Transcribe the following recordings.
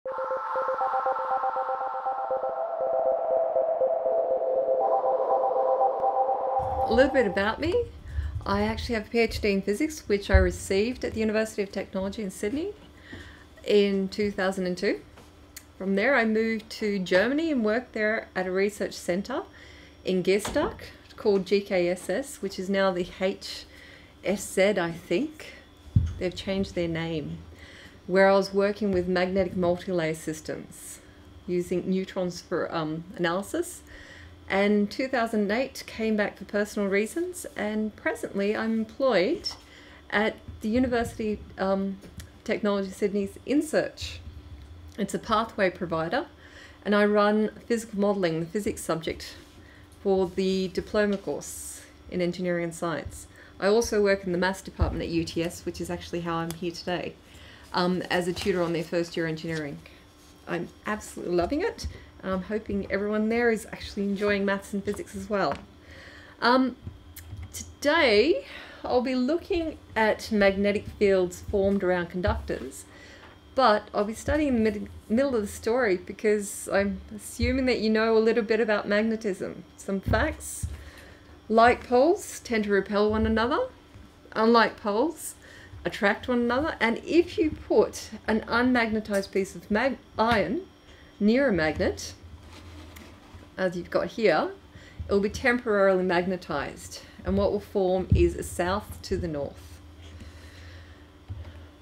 A little bit about me. I actually have a PhD in physics, which I received at the University of Technology in Sydney in 2002. From there, I moved to Germany and worked there at a research centre in Geestach called GKSS, which is now the HSZ, I think. They've changed their name. Where I was working with magnetic multi-layer systems using neutrons for analysis. And 2008 came back for personal reasons, and presently I'm employed at the University Technology Sydney's InSearch. It's a pathway provider, and I run physical modelling, the physics subject, for the diploma course in engineering and science. I also work in the maths department at UTS, which is actually how I'm here today, as a tutor on their first year engineering. I'm absolutely loving it. I'm hoping everyone there is actually enjoying maths and physics as well. Today, I'll be looking at magnetic fields formed around conductors, but I'll be studying the middle of the story because I'm assuming that you know a little bit about magnetism. Some facts: like poles tend to repel one another, unlike poles attract one another, and if you put an unmagnetized piece of iron near a magnet, as you've got here, it will be temporarily magnetized, and what will form is a south to the north.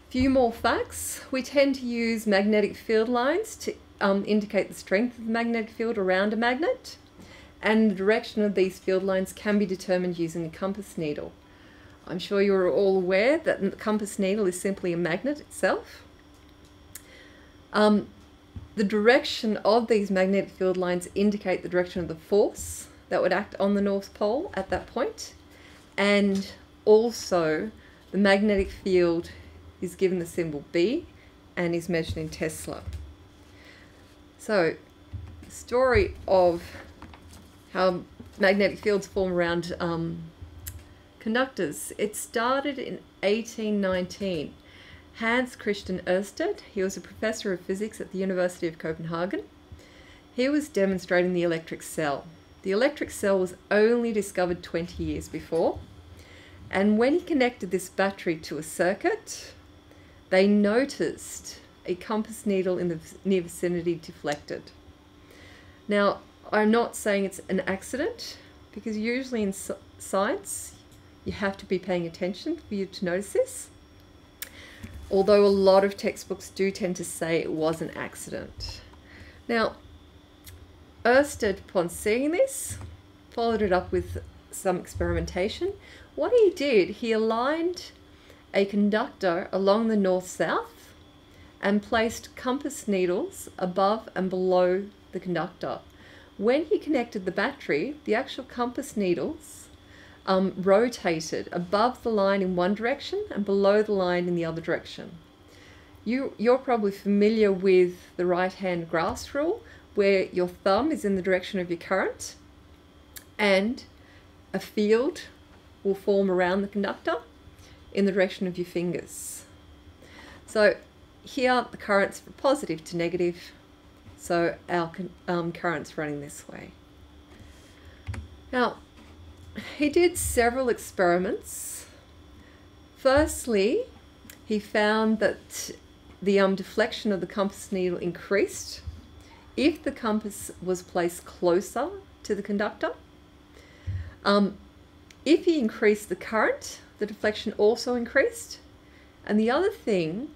Few more facts. We tend to use magnetic field lines to indicate the strength of the magnetic field around a magnet, and the direction of these field lines can be determined using a compass needle. I'm sure you're all aware that the compass needle is simply a magnet itself. The direction of these magnetic field lines indicate the direction of the force that would act on the North Pole at that point, and also the magnetic field is given the symbol B and is measured in Tesla. So, the story of how magnetic fields form around conductors. It started in 1819. Hans Christian Ørsted, he was a professor of physics at the University of Copenhagen. He was demonstrating the electric cell. The electric cell was only discovered 20 years before, and when he connected this battery to a circuit, they noticed a compass needle in the near vicinity deflected. Now, I'm not saying it's an accident, because usually in science you have to be paying attention for you to notice this. Although a lot of textbooks do tend to say it was an accident. Now, Ørsted, upon seeing this, followed it up with some experimentation. What he did, he aligned a conductor along the north-south and placed compass needles above and below the conductor. When he connected the battery, the actual compass needles rotated above the line in one direction and below the line in the other direction. You're probably familiar with the right-hand grasp rule, where your thumb is in the direction of your current and a field will form around the conductor in the direction of your fingers. So here the current's from positive to negative, so our current's running this way. Now, he did several experiments. Firstly, he found that the deflection of the compass needle increased if the compass was placed closer to the conductor. If he increased the current, the deflection also increased. And the other thing,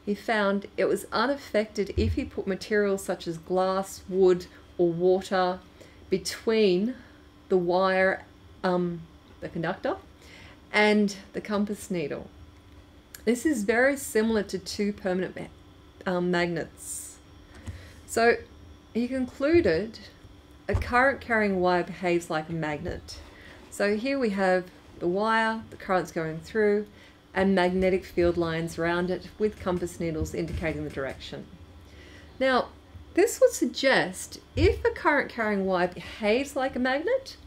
he found it was unaffected if he put materials such as glass, wood, or water between the wire, the conductor, and the compass needle. This is very similar to two permanent magnets. So he concluded a current carrying wire behaves like a magnet. So here we have the wire, the current's going through, and magnetic field lines around it with compass needles indicating the direction. Now, this would suggest if a current carrying wire behaves like a magnet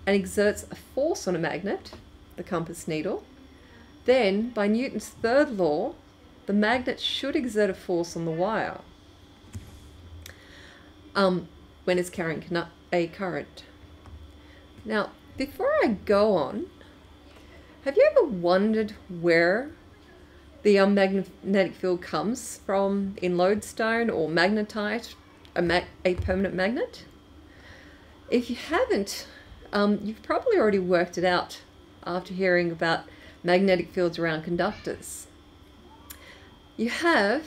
and exerts a force on a magnet, the compass needle, then by Newton's third law, the magnet should exert a force on the wire. when it's carrying a current. Now, before I go on, have you ever wondered where the magnetic field comes from in lodestone or magnetite, a permanent magnet? If you haven't, you've probably already worked it out after hearing about magnetic fields around conductors. You have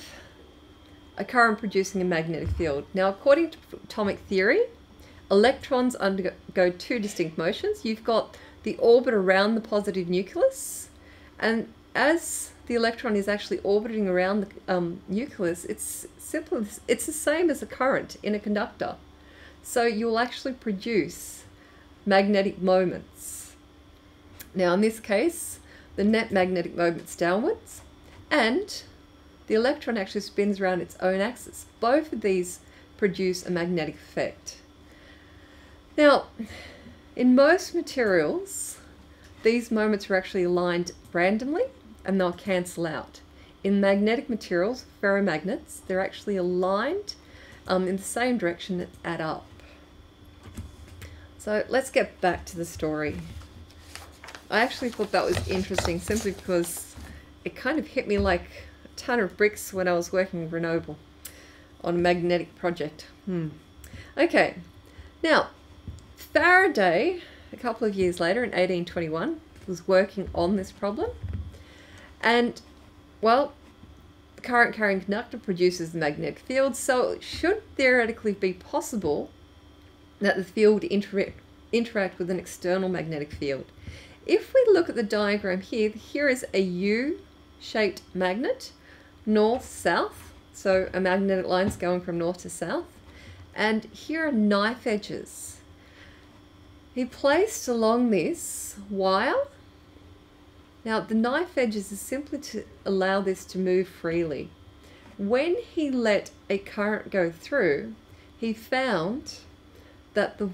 a current producing a magnetic field. Now, according to atomic theory, electrons undergo two distinct motions. You've got the orbit around the positive nucleus, and as the electron is actually orbiting around the nucleus, it's the same as a current in a conductor. So you'll actually produce magnetic moments. Now, in this case, the net magnetic moment's downwards, and the electron actually spins around its own axis. Both of these produce a magnetic effect. Now, in most materials, these moments are actually aligned randomly and they'll cancel out. In magnetic materials, ferromagnets, they're actually aligned in the same direction that add up. So let's get back to the story. I actually thought that was interesting simply because it kind of hit me like a ton of bricks when I was working in Grenoble on a magnetic project. Okay, now Faraday, a couple of years later in 1821, was working on this problem, and well, the current carrying conductor produces the magnetic field, so it should theoretically be possible that the field interact with an external magnetic field. If we look at the diagram here, here is a U-shaped magnet, north-south, so a magnetic line's going from north to south, and here are knife edges. He placed along this wire. Now, the knife edges is simply to allow this to move freely. When he let a current go through, he found that the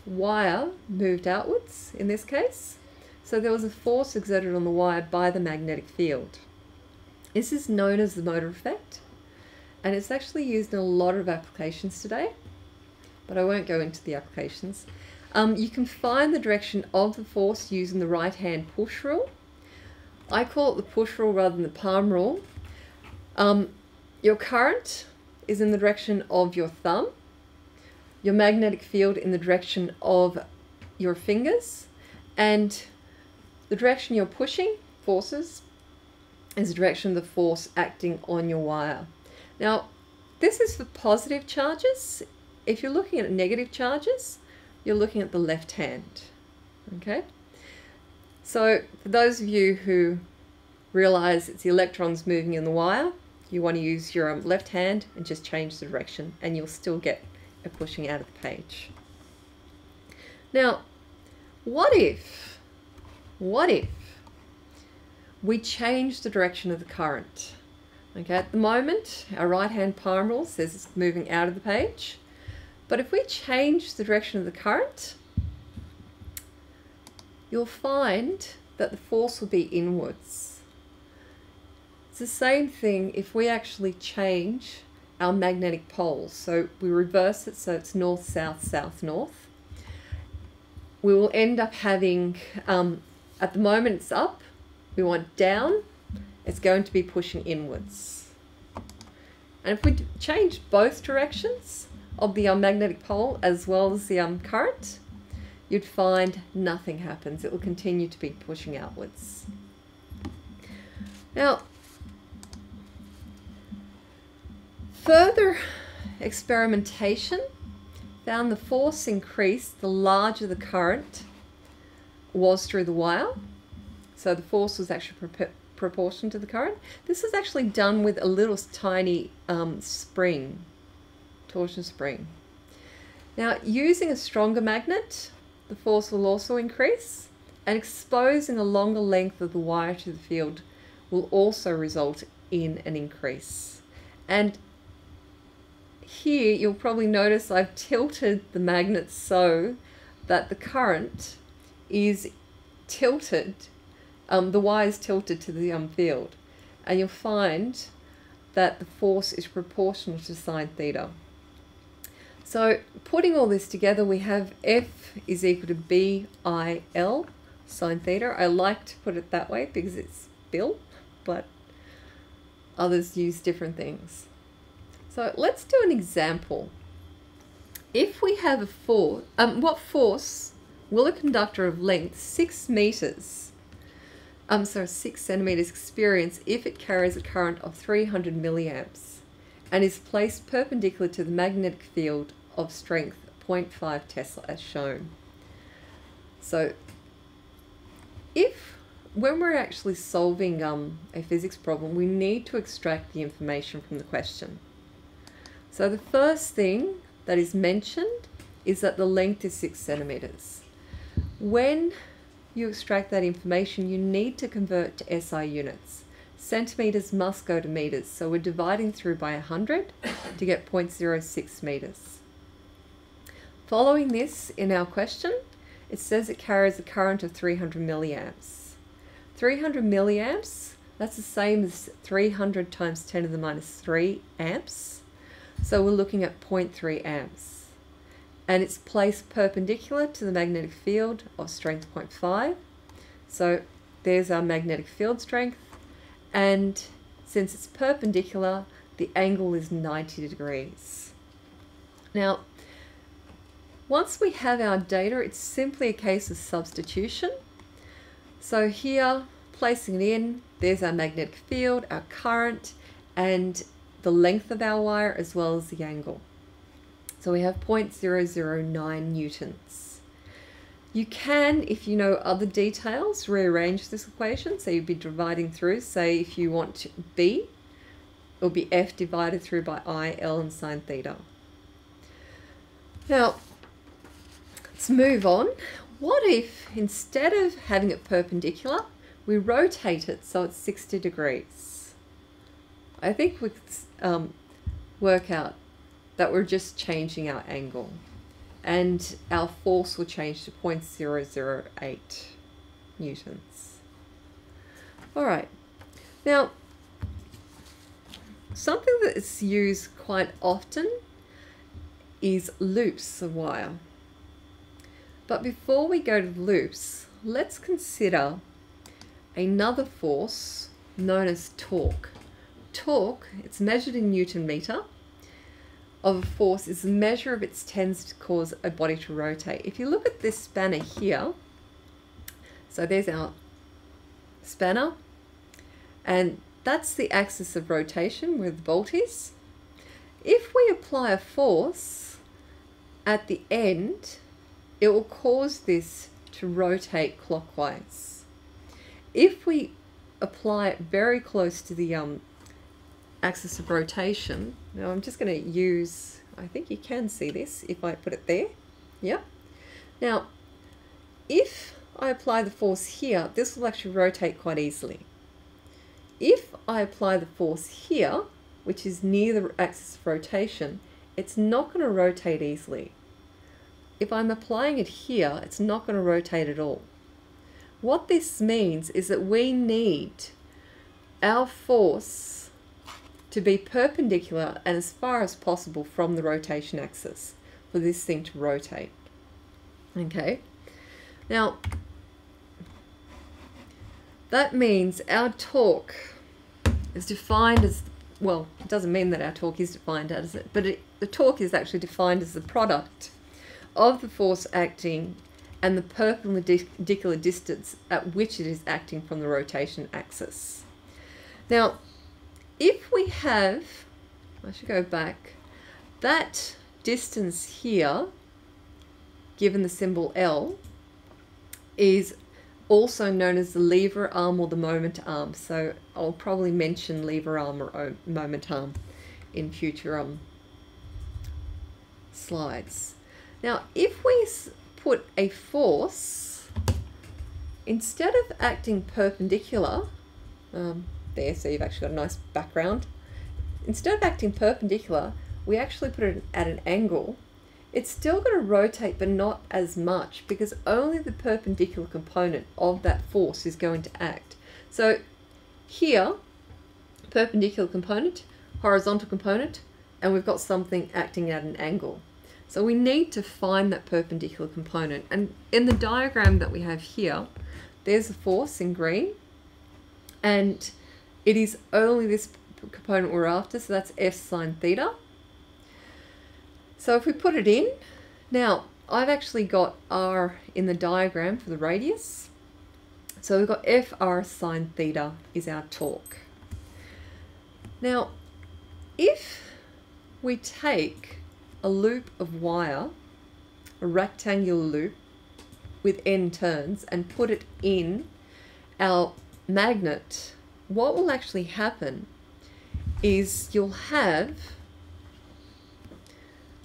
wire moved outwards in this case. So there was a force exerted on the wire by the magnetic field. This is known as the motor effect, and it's actually used in a lot of applications today, but I won't go into the applications. You can find the direction of the force using the right hand push rule. I call it the push rule rather than the palm rule. Your current is in the direction of your thumb, your magnetic field in the direction of your fingers, and the direction you're pushing, forces, is the direction of the force acting on your wire. Now, this is for positive charges. If you're looking at negative charges, you're looking at the left hand. Okay? So for those of you who realize it's the electrons moving in the wire, you want to use your left hand and just change the direction, and you'll still get a pushing out of the page. Now, what if we change the direction of the current? Okay, at the moment, our right hand palm rule says it's moving out of the page. But if we change the direction of the current, you'll find that the force will be inwards. It's the same thing if we actually change our magnetic poles. So we reverse it so it's north, south, south, north. We will end up having, at the moment it's up, we want down, it's going to be pushing inwards. And if we change both directions of the magnetic pole as well as the current, you'd find nothing happens. It will continue to be pushing outwards. Now, further experimentation found the force increased the larger the current was through the wire. So the force was actually proportional to the current. This was actually done with a little tiny spring, torsion spring. Now, using a stronger magnet, the force will also increase, and exposing a longer length of the wire to the field will also result in an increase. And here you'll probably notice I've tilted the magnet so that the current is tilted, the wire is tilted to the field, and you'll find that the force is proportional to sine theta. So putting all this together, we have F is equal to BIL sine theta. I like to put it that way because it's Bill, but others use different things. So let's do an example. If we have a force, what force will a conductor of length 6 centimeters experience if it carries a current of 300 milliamps and is placed perpendicular to the magnetic field of strength 0.5 Tesla as shown? So when we're actually solving a physics problem, we need to extract the information from the question. So the first thing that is mentioned is that the length is 6 centimeters. When you extract that information, you need to convert to SI units. Centimeters must go to meters, so we're dividing through by 100 to get 0.06 meters. Following this, in our question, it says it carries a current of 300 milliamps. 300 milliamps, that's the same as 300 times 10 to the minus 3 amps. So we're looking at 0.3 amps. And it's placed perpendicular to the magnetic field of strength 0.5. So there's our magnetic field strength. And since it's perpendicular, the angle is 90 degrees. Now, once we have our data, it's simply a case of substitution. So here, placing it in, there's our magnetic field, our current, and the length of our wire as well as the angle. So we have 0.009 newtons. You can, if you know other details, rearrange this equation. So you'd be dividing through, say if you want B, it'll be F divided through by I, L and sine theta. Now, let's move on. What if instead of having it perpendicular, we rotate it so it's 60 degrees? I think we could work out that we're just changing our angle and our force will change to 0.008 newtons. All right, now something that's used quite often is loops of wire. But before we go to the loops, let's consider another force known as torque. Torque, it's measured in Newton meter, of a force is the measure of its tends to cause a body to rotate. If you look at this spanner here, so there's our spanner, and that's the axis of rotation where the bolt is. If we apply a force at the end, it will cause this to rotate clockwise. If we apply it very close to the axis of rotation, now I'm just going to use, I think you can see this if I put it there. Yeah. Now, if I apply the force here, this will actually rotate quite easily. If I apply the force here, which is near the axis of rotation, it's not going to rotate easily. If I'm applying it here, it's not going to rotate at all. What this means is that we need our force to be perpendicular and as far as possible from the rotation axis for this thing to rotate. Okay, now that means our torque is defined as, well, it doesn't mean that our torque is defined as it, but the torque is actually defined as the product of the force acting and the perpendicular distance at which it is acting from the rotation axis. Now, if we have, I should go back, that distance here, given the symbol L, is also known as the lever arm or the moment arm. So I'll probably mention lever arm or moment arm in future slides. Now, if we put a force, instead of acting perpendicular, there, so you've actually got a nice background. Instead of acting perpendicular, we actually put it at an angle. It's still going to rotate, but not as much, because only the perpendicular component of that force is going to act. So here, perpendicular component, horizontal component, and we've got something acting at an angle. So we need to find that perpendicular component. And in the diagram that we have here, there's the force in green, and it is only this component we're after, so that's F sine theta. So if we put it in, now I've actually got R in the diagram for the radius. So we've got FR sine theta is our torque. Now, if we take a loop of wire, a rectangular loop with n turns, and put it in our magnet, what will actually happen is you'll have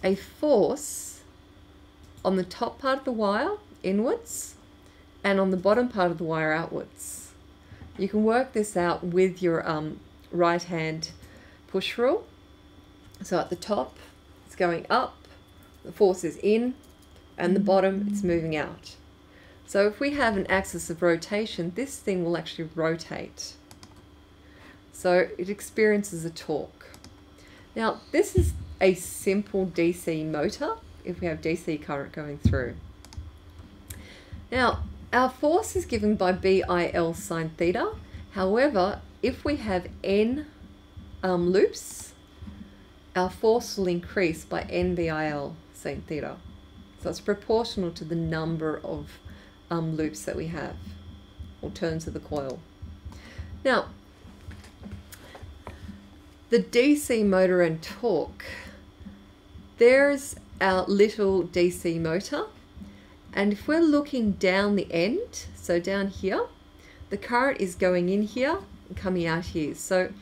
a force on the top part of the wire inwards and on the bottom part of the wire outwards. You can work this out with your right hand push rule. So at the top it's going up, the force is in, and the bottom it's moving out. So if we have an axis of rotation, this thing will actually rotate. So it experiences a torque. Now this is a simple DC motor if we have DC current going through. Now our force is given by BIL sine theta. However, if we have n loops, our force will increase by NBIL sine theta. So it's proportional to the number of loops that we have, or turns of the coil. Now, the DC motor and torque, there's our little DC motor, and if we're looking down the end, so down here, the current is going in here and coming out here. So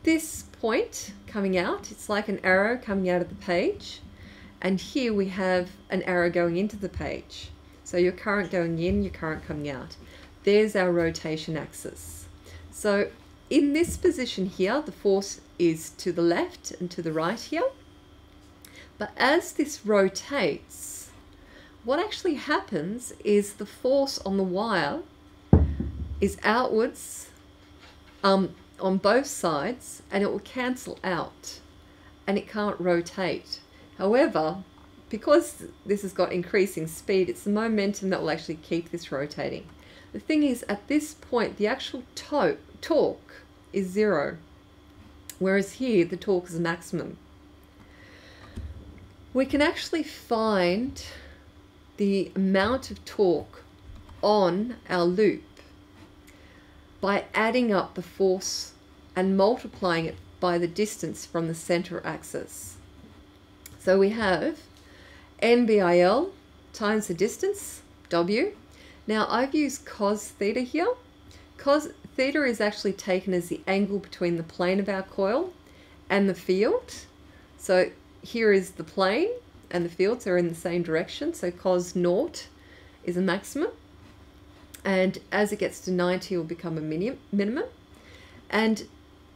this point coming out, it's like an arrow coming out of the page, and here we have an arrow going into the page. So your current going in, your current coming out. There's our rotation axis. So in this position here, the force is to the left and to the right here. But as this rotates, what actually happens is the force on the wire is outwards on both sides, and it will cancel out and it can't rotate. However, because this has got increasing speed, it's the momentum that will actually keep this rotating. The thing is, at this point, the actual torque is 0, whereas here the torque is maximum. We can actually find the amount of torque on our loop by adding up the force and multiplying it by the distance from the center axis. So we have NBIL times the distance, W. Now I've used cos theta here. Cos theta is actually taken as the angle between the plane of our coil and the field. So here is the plane and the fields are in the same direction, so cos naught is a maximum, and as it gets to 90 it will become a minimum. And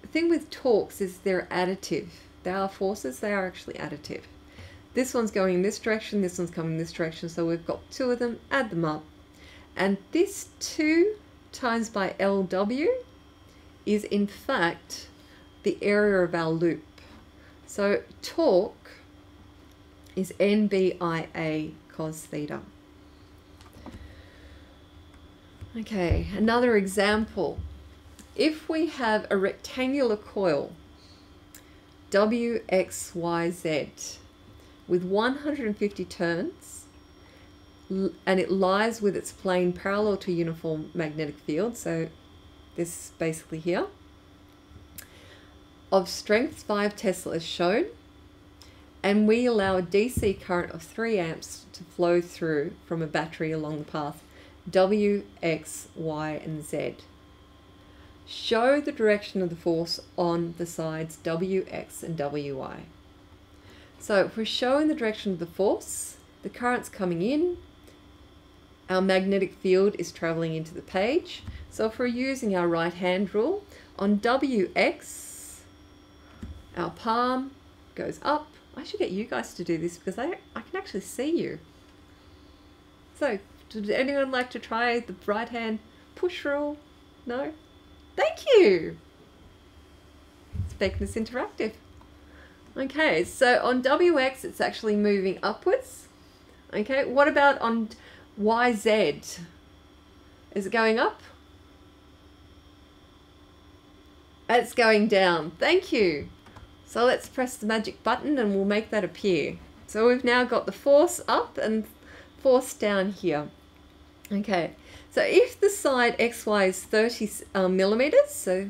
the thing with torques is they're additive. They are forces, they are actually additive. This one's going in this direction, this one's coming in this direction, so we've got two of them, add them up. And this 2 times by LW is in fact the area of our loop. So torque is NBIA cos theta. Okay, another example. If we have a rectangular coil, WXYZ, with 150 turns, and it lies with its plane parallel to a uniform magnetic field, so this is basically here, of strength 5 Tesla as shown, and we allow a DC current of 3 amps to flow through from a battery along the path W, X, Y, and Z. Show the direction of the force on the sides W, X, and WY. So if we're showing the direction of the force, the current's coming in, our magnetic field is traveling into the page. So if we're using our right hand rule, on WX, our palm goes up. I should get you guys to do this because I can actually see you. So, does anyone like to try the right hand push rule? No? Thank you! It's making this interactive. Okay, so on WX, it's actually moving upwards. Okay, what about on YZ? Is it going up? It's going down. Thank you. So let's press the magic button and we'll make that appear. So we've now got the force up and force down here. Okay, so if the side XY is 30 millimeters, so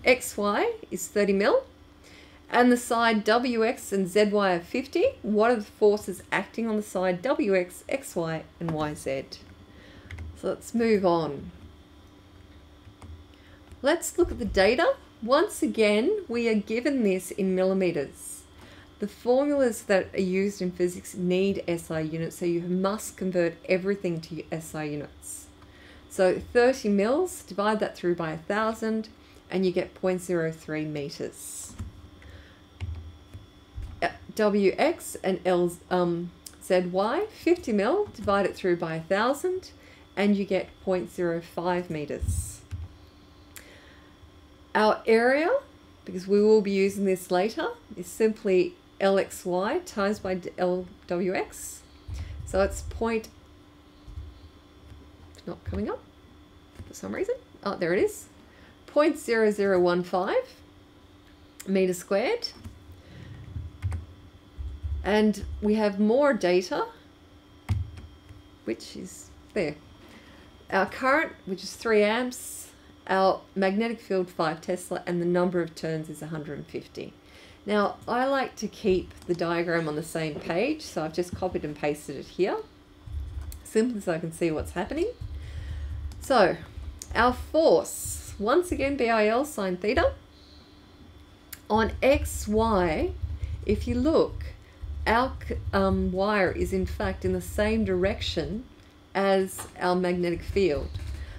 XY is 30 mil, and the side WX and ZY are 50, what are the forces acting on the side WX, XY, and YZ? So let's move on. Let's look at the data. Once again, we are given this in millimeters. The formulas that are used in physics need SI units, so you must convert everything to SI units. So 30 mils, divide that through by 1,000, and you get 0.03 meters. WX and ZY, 50 mil, divide it through by 1,000, and you get 0.05 meters. Our area, because we will be using this later, is simply LXY times by LWX. So it's not coming up for some reason. Oh, there it is. 0.0015 meters squared. And we have more data, which is there. Our current, which is 3 amps, our magnetic field 5 Tesla, and the number of turns is 150. Now, I like to keep the diagram on the same page, so I've just copied and pasted it here, simply so I can see what's happening. So, our force, once again, BIL sine theta. On XY, if you look, our wire is in fact in the same direction as our magnetic field.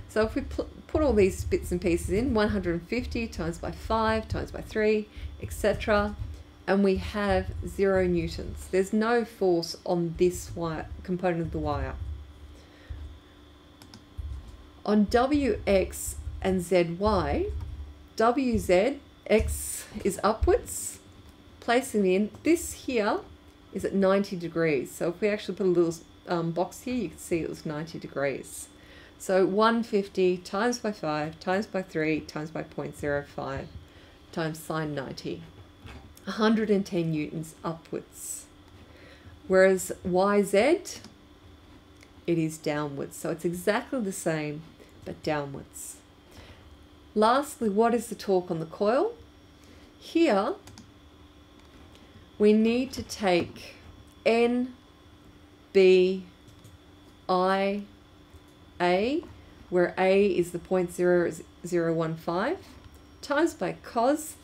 So if we put all these bits and pieces in, 150 times by 5 times by 3, etc., and we have 0 newtons. There's no force on this wire component of the wire. On WX and ZY, WZ, X is upwards, placing in, this here is at 90 degrees. So if we actually put a little box here, you can see it was 90 degrees. So 150 times by 5 times by 3 times by 0.05 times sine 90. 110 newtons upwards. Whereas YZ, it is downwards. So it's exactly the same, but downwards. Lastly, what is the torque on the coil? Here, we need to take N, B, I, A, where A is the 0.0015, times by cos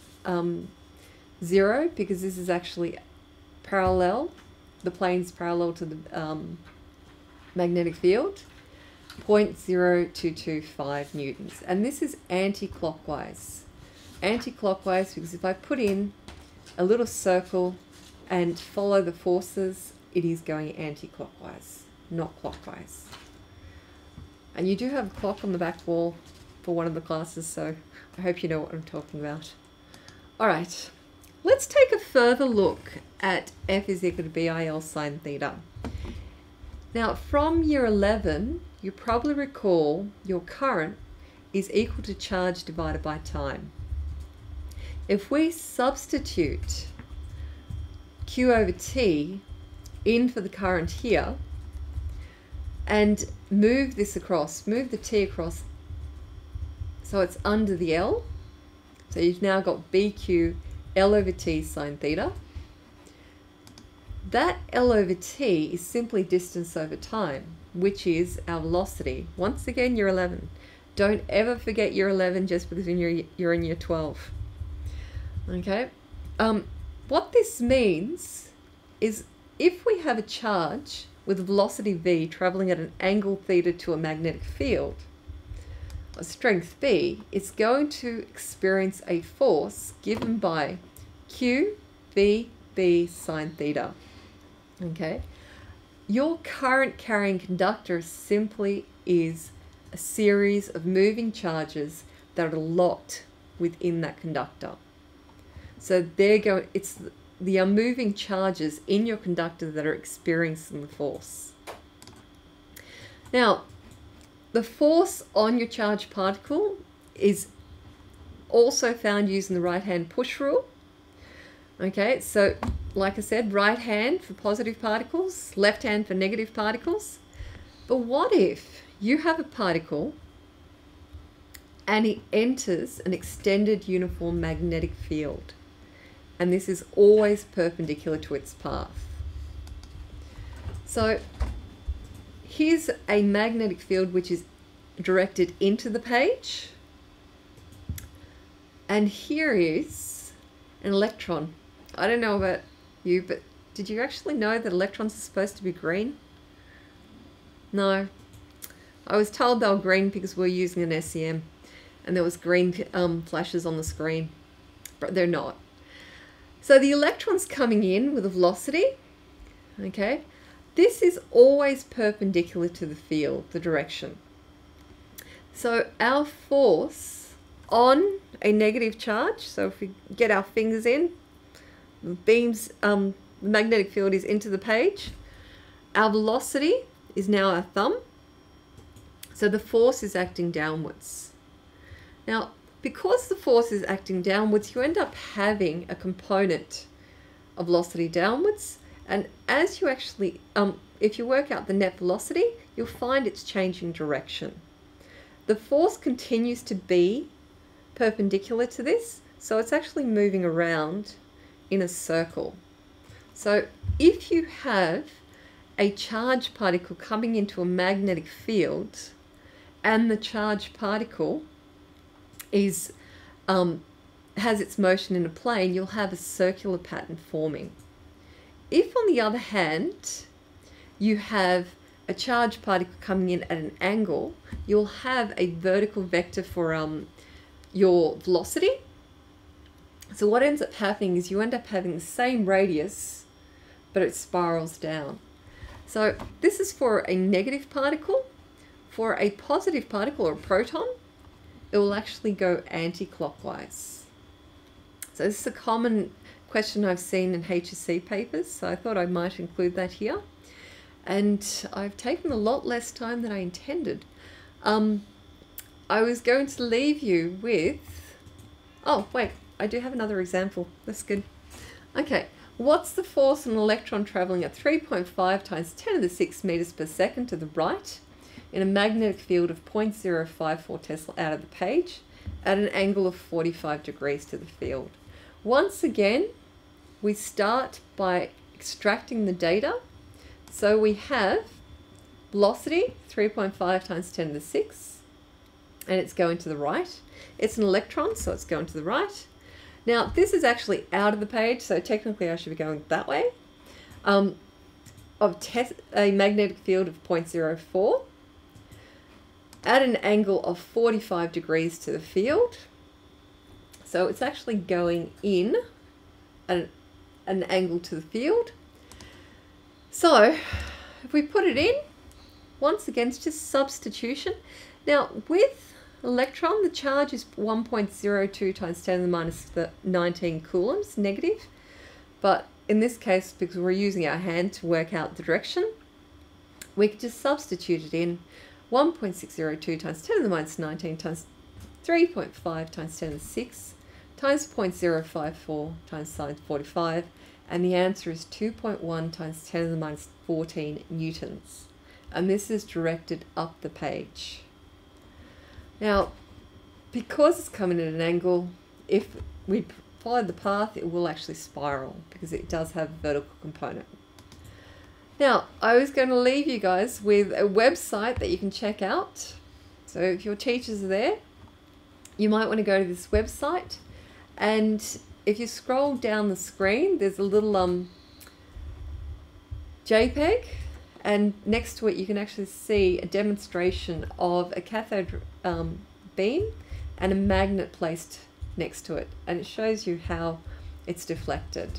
0, because this is actually parallel, the plane's parallel to the magnetic field, 0.0225 newtons. And this is anti-clockwise. Anti-clockwise because if I put in a little circle and follow the forces, it is going anti-clockwise, not clockwise. And you do have a clock on the back wall for one of the classes, so I hope you know what I'm talking about. All right, let's take a further look at F is equal to BIL sine theta. Now, from year 11, you probably recall your current is equal to charge divided by time. If we substitute Q over T in for the current here and move this across, move the T across so it's under the L, so you've now got BQ L over T sine theta. That L over T is simply distance over time, which is our velocity. Once again, year 11. Don't ever forget year 11 just because you're in year 12. Okay, what this means is if we have a charge with a velocity v traveling at an angle theta to a magnetic field, a strength B, it's going to experience a force given by Q, V, B sine theta. Okay, your current carrying conductor simply is a series of moving charges that are locked within that conductor. So they're going, it's the moving charges in your conductor that are experiencing the force. Now, the force on your charged particle is also found using the right-hand push rule. Okay, so like I said, right hand for positive particles, left hand for negative particles. But what if you have a particle and it enters an extended uniform magnetic field, and this is always perpendicular to its path? So here's a magnetic field which is directed into the page, and here is an electron. I don't know about you, but did you actually know that electrons are supposed to be green? No. I was told they were green because we're using an SEM and there was green flashes on the screen, but they're not. So the electron's coming in with a velocity, okay? This is always perpendicular to the field, the direction. So our force on a negative charge, so if we get our fingers in, beams, the magnetic field is into the page. Our velocity is now our thumb. So the force is acting downwards. Now, because the force is acting downwards, you end up having a component of velocity downwards. And as you actually, if you work out the net velocity, you'll find it's changing direction. The force continues to be perpendicular to this, so it's actually moving around in a circle. So if you have a charged particle coming into a magnetic field and the charged particle is has its motion in a plane, you'll have a circular pattern forming. If on the other hand you have a charged particle coming in at an angle, you'll have a vertical vector for your velocity. So what ends up happening is you end up having the same radius, but it spirals down. So this is for a negative particle. For a positive particle or a proton, it will actually go anti-clockwise. So this is a common question I've seen in HSC papers, so I thought I might include that here. And I've taken a lot less time than I intended. I was going to leave you with, oh wait, I do have another example. That's good. Okay, what's the force on an electron traveling at 3.5 times 10 to the 6 meters per second to the right in a magnetic field of 0.054 Tesla out of the page at an angle of 45 degrees to the field? Once again, we start by extracting the data. So we have velocity, 3.5 times 10 to the 6, and it's going to the right. It's an electron, so it's going to the right. Now, this is actually out of the page, so technically I should be going that way. A magnetic field of 0.04 at an angle of 45 degrees to the field. So it's actually going in at an angle to the field. So if we put it in, once again, it's just substitution. Now with electron, the charge is 1.02 times 10 to the minus 19 coulombs, negative. But in this case, because we're using our hand to work out the direction, we could just substitute it in 1.602 times 10 to the minus 19 times 3.5 times 10 to the 6 times 0.054 times sine 45, and the answer is 2.1 times 10 to the minus 14 newtons. And this is directed up the page. Now, because it's coming at an angle, if we follow the path, it will actually spiral because it does have a vertical component. Now, I was going to leave you guys with a website that you can check out. So if your teachers are there, you might want to go to this website. And if you scroll down the screen, there's a little JPEG. And next to it, you can actually see a demonstration of a cathode beam and a magnet placed next to it. And it shows you how it's deflected.